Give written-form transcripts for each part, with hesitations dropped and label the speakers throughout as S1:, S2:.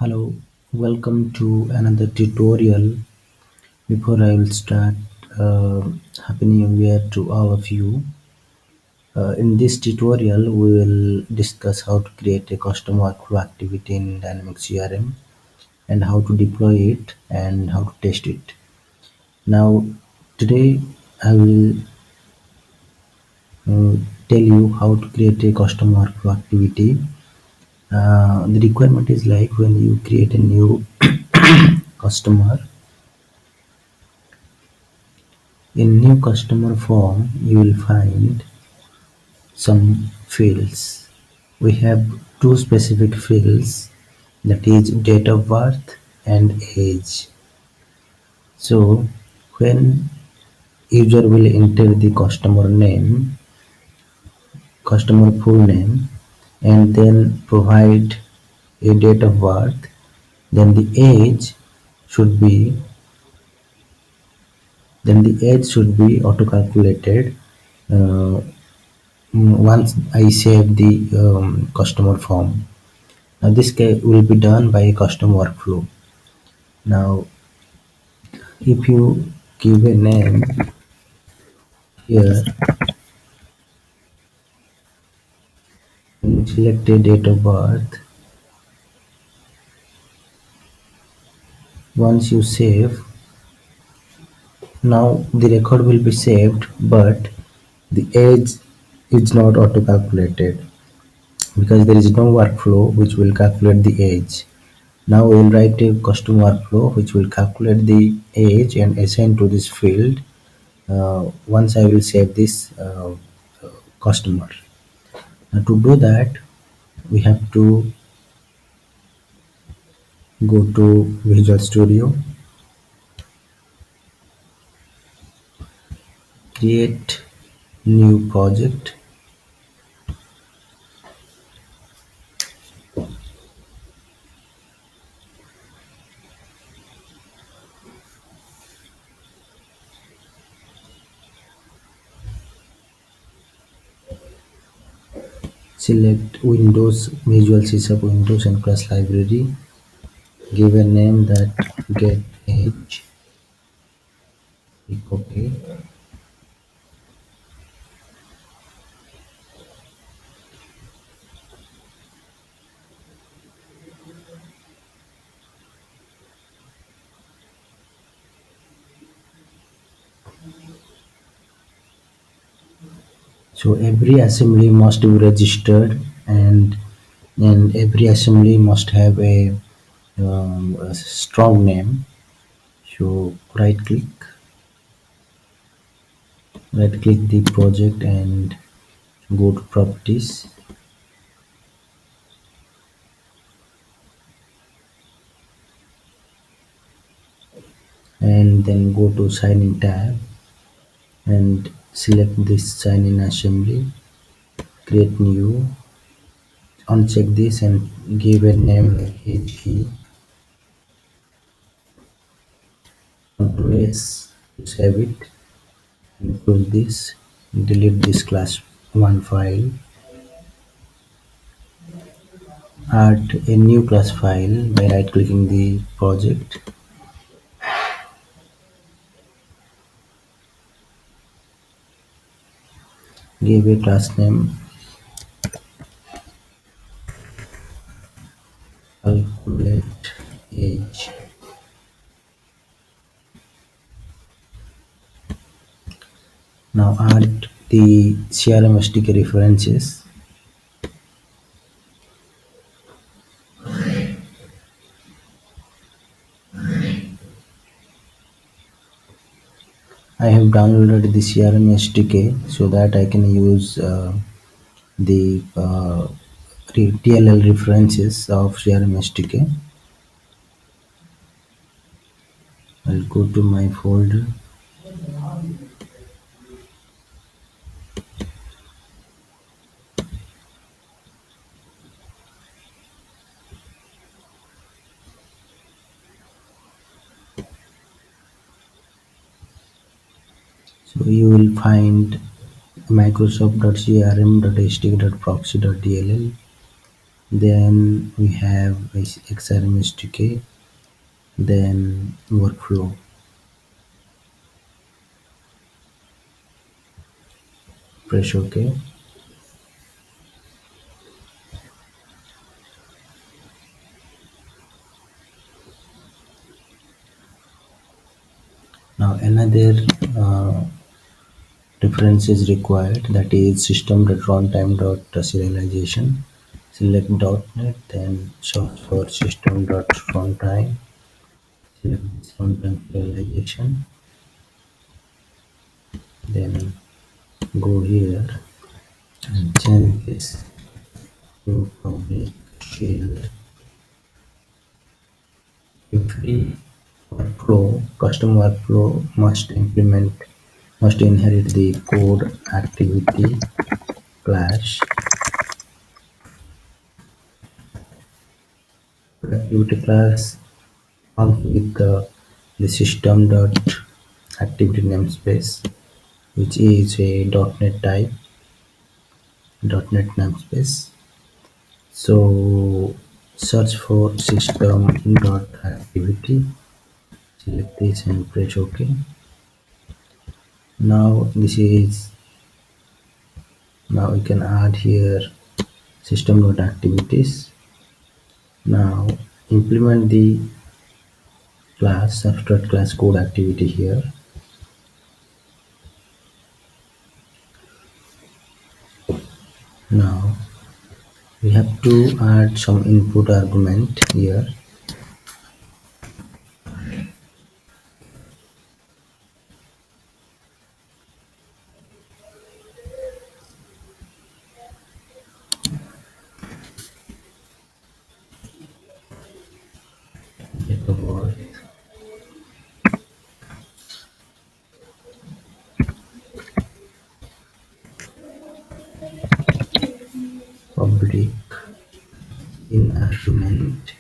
S1: Hello, welcome to another tutorial. Before I will start, Happy New Year to all of you. In this tutorial, we will discuss how to create a custom workflow activity in Dynamics CRM and how to deploy it and how to test it. Now, today I will tell you how to create a custom workflow activity. The requirement is like when you create a new customer. In new customer form, you will find some fields. We have two specific fields, that is date of birth and age. So when user will enter the customer name, customer full name, and then provide a date of birth, then the age should be auto calculated uh, once I save the customer form. Now this will be done by a custom workflow. Now if you give a name here and select a date of birth, once you save, now the record will be saved, but the age is not auto calculated because there is no workflow which will calculate the age. Now we will write a custom workflow which will calculate the age and assign to this field once I will save this customer. Now to do that, we have to go to Visual Studio, create new project, select Windows, Visual C Windows and class library, give a name that get age, click OK. So every assembly must be registered, and every assembly must have a strong name. So right click the project and go to properties, and then go to sign in tab and select this sign in assembly, create new, uncheck this and give a name like HE, Ctrl S to save it, and close this, delete this class 1 file, add a new class file by right clicking the project, give a class name, calculate age. Now add the CRM SDK references. I have downloaded the CRM SDK so that I can use the TLL references of CRM SDK. I'll go to my folder. So you will find microsoft.crm.htk.proxy.dll. Then we have XRMS decay, then workflow. Press OK. Now another difference is required, that is system.runtime.serialization. Select .NET, then search for system.runtime. Select this runtime serialization, then go here and change this to public shield. Every workflow, custom workflow must inherit the code activity class. Activity class comes with the system dot activity namespace, which is a .NET type, .NET namespace. So search for system dot activity, select this and press OK. Now now we can add here system dot activities. Now implement the class abstract class code activity here. Now we have to add some input argument here. Date of birth, public in argument,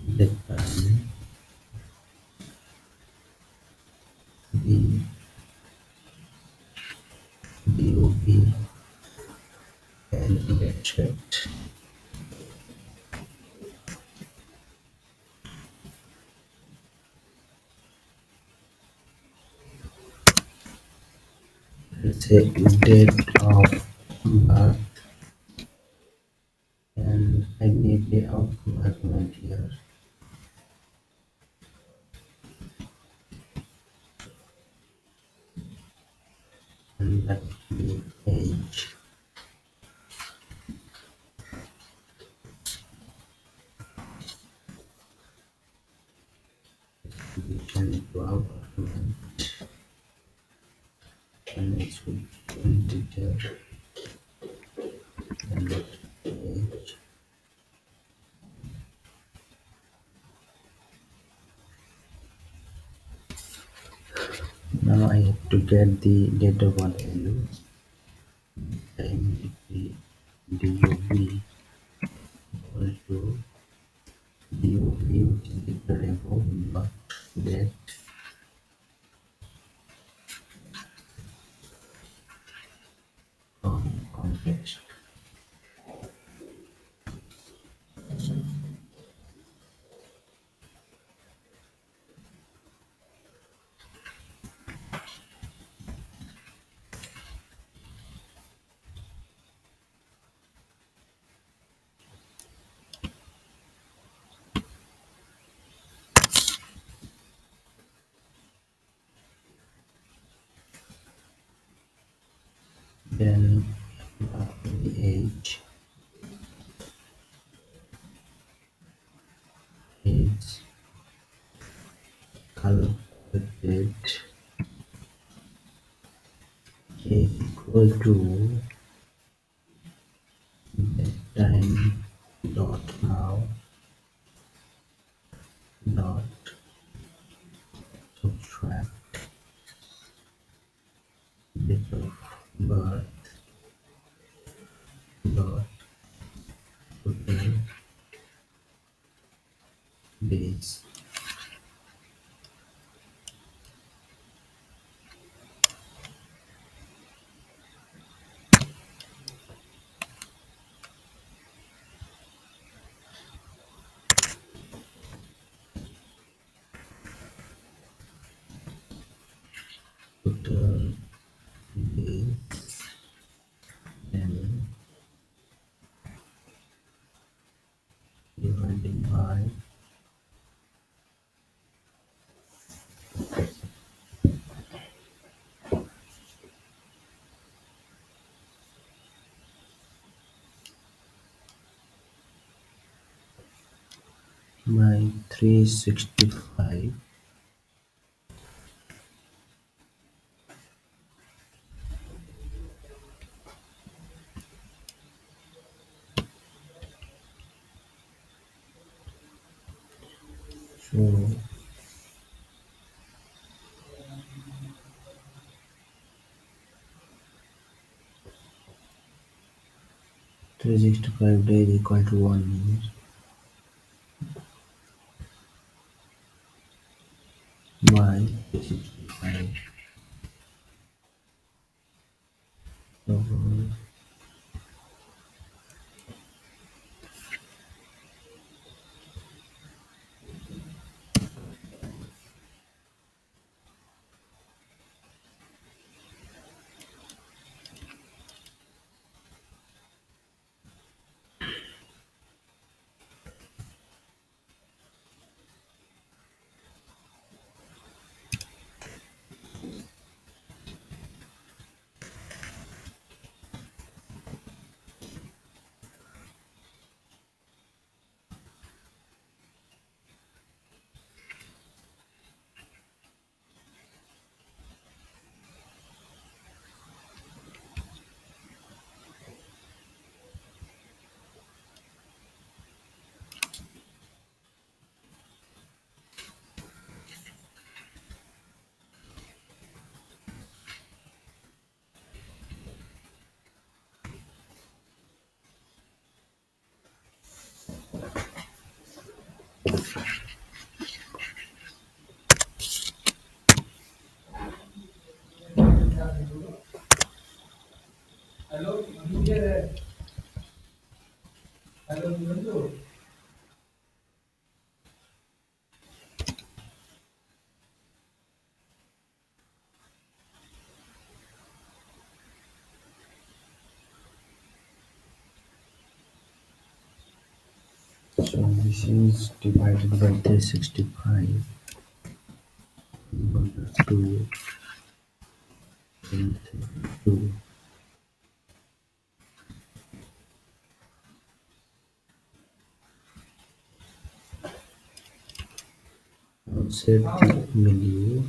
S1: the time, the DOB, and get checked. Let's say date of birth, and I need the output argument here. And that will be age. We can to out argument, and it should be integer and not age. Now I have to get the data value. I immediately DOB equal to DOB, which is declarable but get from context. Then after the age calculated is equal to that time dot now dot subtract date of birth dot total days. total is n divided by by 365. So 365 days equal to 1 year by 365. So so this is divided by 365 to 2. Set the value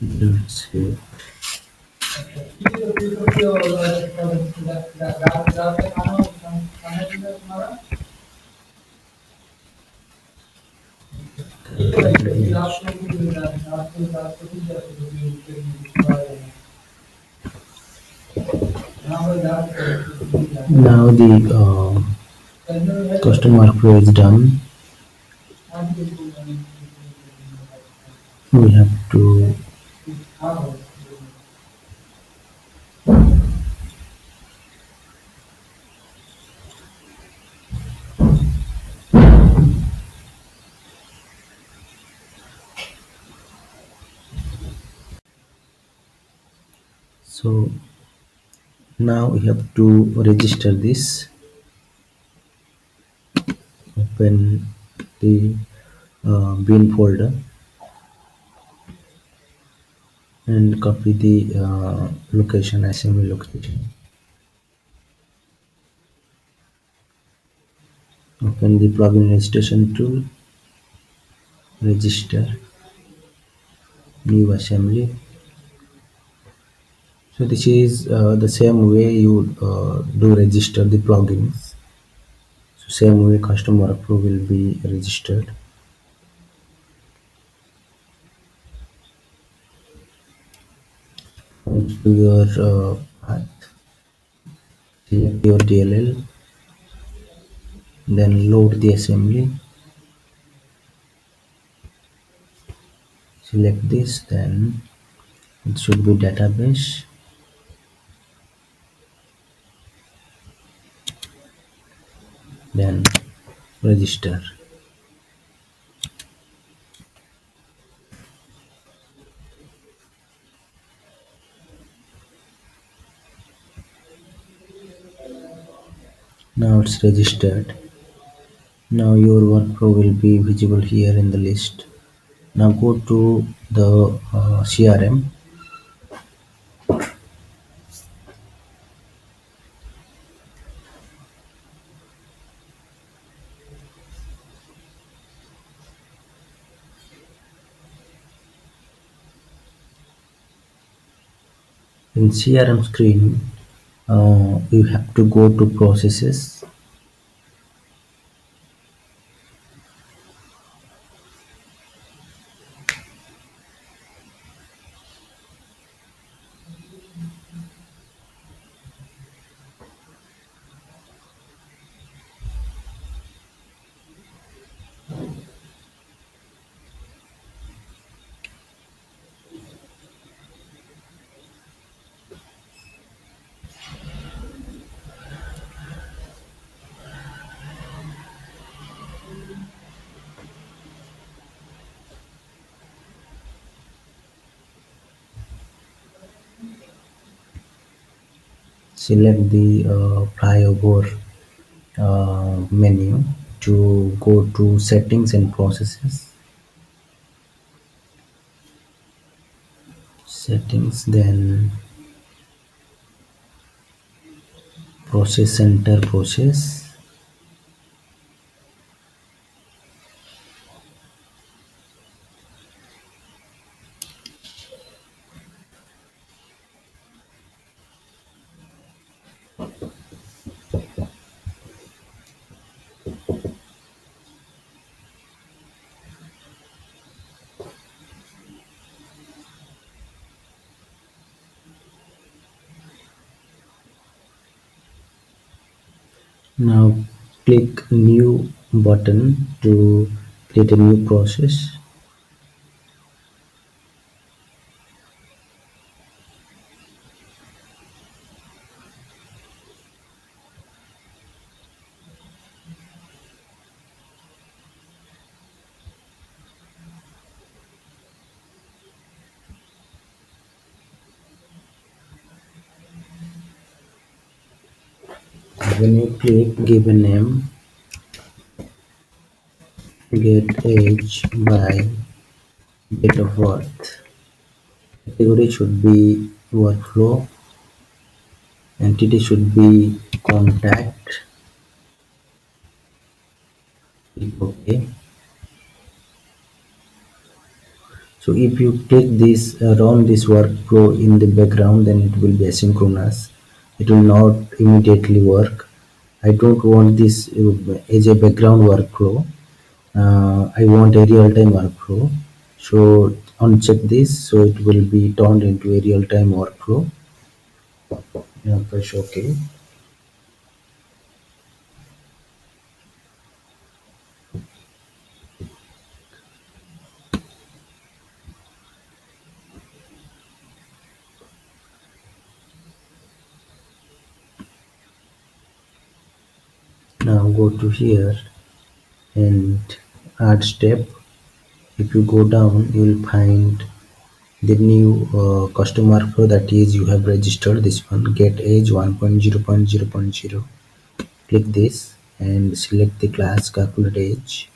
S1: let's say now the custom workflow is done. We have to so now we have to register this. Open the bin folder and copy the location, assembly location. Open the plugin registration tool, register new assembly. So this is the same way you do register the plugins. So same way custom workflow will be registered. Into your path, select your DLL, then load the assembly. Select this, then it should be database, then register. Now it's registered. Now your workflow will be visible here in the list. Now go to the CRM. In CRM screen, you have to go to processes. Select the flyover menu to go to settings and processes. Settings, then process center process. Now click new button to create a new process. When you click, give a name, get age by date of birth. Category should be workflow. Entity should be contact. Click OK. So if you click this, run this workflow in the background, then it will be asynchronous. It will not immediately work. I don't want this as a background workflow. I want a real-time workflow. So uncheck this, so it will be turned into a real-time workflow. Now press OK. Now go to here and add step. If you go down, you will find the new customer flow, that is you have registered this one, get age 1.0.0.0. Click this and select the class calculate age.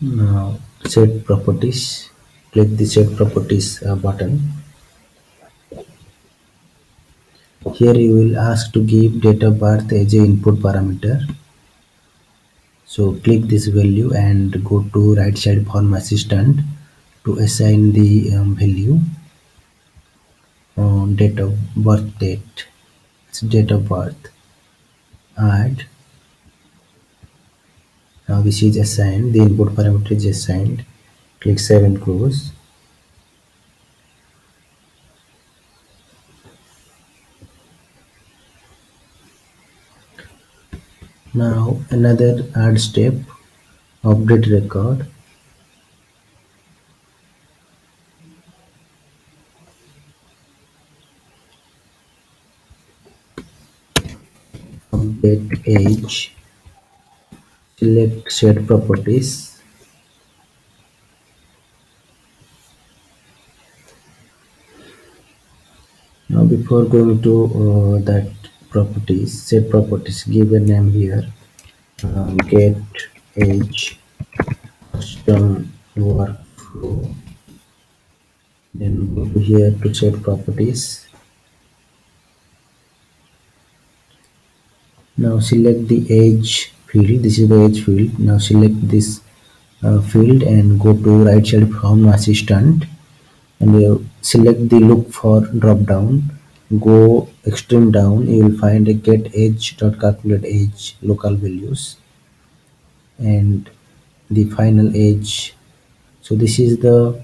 S1: Now set properties. Click the set properties button. Here you will ask to give date of birth as a input parameter. So click this value and go to right side form assistant to assign the value. Date of birth date, it's date of birth. Add. Now this is assigned, the input parameter is assigned. Click save and close. Now another add step, update record. Update age. Select set properties. Now before going to that properties, set properties, give a name here. Get age custom workflow. Then go to here to set properties. Now select the age field. This is the age field. Now select this field and go to right side from assistant, and you select the look for drop down. Go extreme down. You will find a get age dot calculate age local values and the final age. So this is the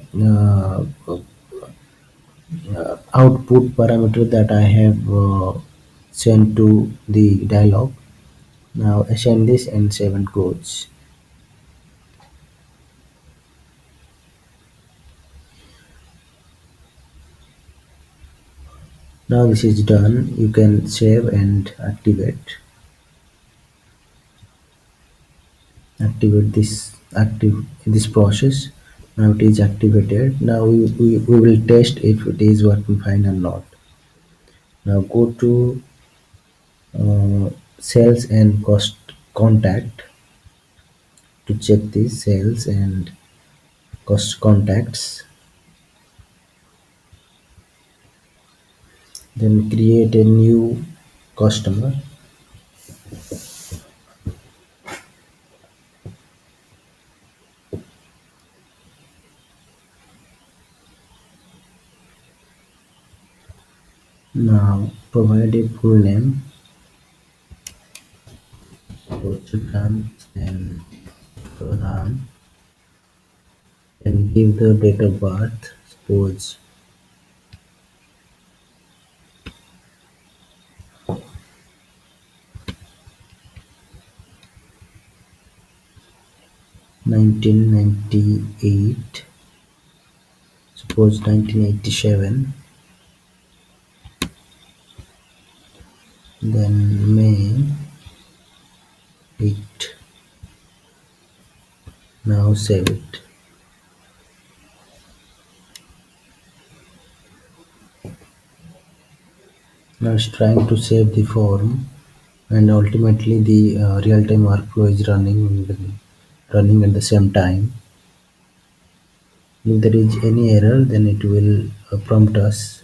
S1: output parameter that I have sent to the dialog. Now assign this and save and close. Now this is done. You can save and activate this process. Now it is activated. Now we will test if it is working fine or not. Now go to sales and cost contact to check the sales and cost contacts. Then create a new customer. Now provide a full name, Roshan and Pradhan, and give the date of birth. Suppose 1998. Suppose 1987. Then May 8. Now save it. Now it's trying to save the form, and ultimately the real-time workflow is running at the same time. If there is any error, then it will prompt us.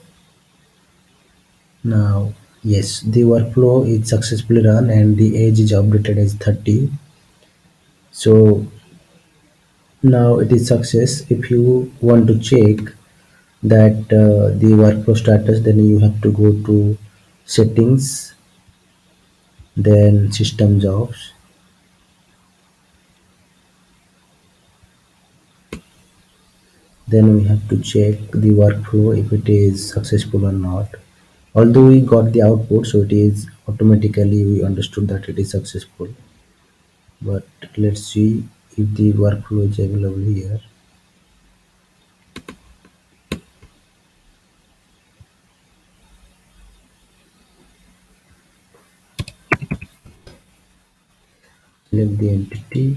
S1: Now yes, the workflow is successfully run and the age is updated as 30. So now it is success. If you want to check that the workflow status, then you have to go to settings, then system jobs, then we have to check the workflow if it is successful or not. Although we got the output, so it is automatically we understood that it is successful. But let's see if the workflow is available here. Select the entity,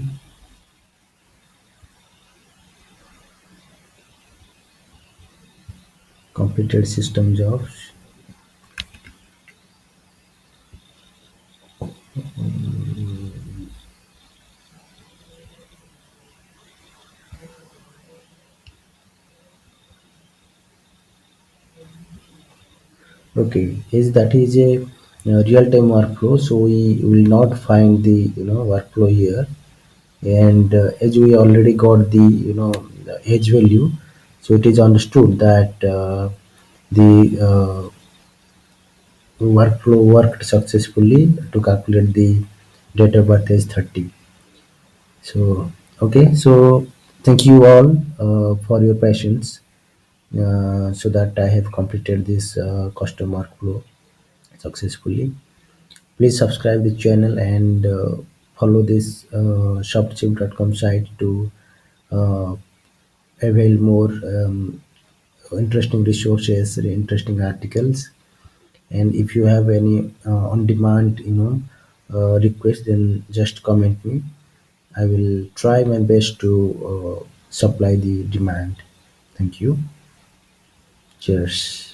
S1: completed system jobs. Okay, is that is a real-time workflow, so we will not find the workflow here. And as we already got the the age value, so it is understood that the workflow worked successfully to calculate the date of birth as 30. So okay, so thank you all for your patience, so that I have completed this custom workflow successfully. Please subscribe the channel and follow this shopchip.com site to uh, avail more interesting resources, interesting articles. And if you have any on demand, request, then just comment me. I will try my best to supply the demand. Thank you. Cheers.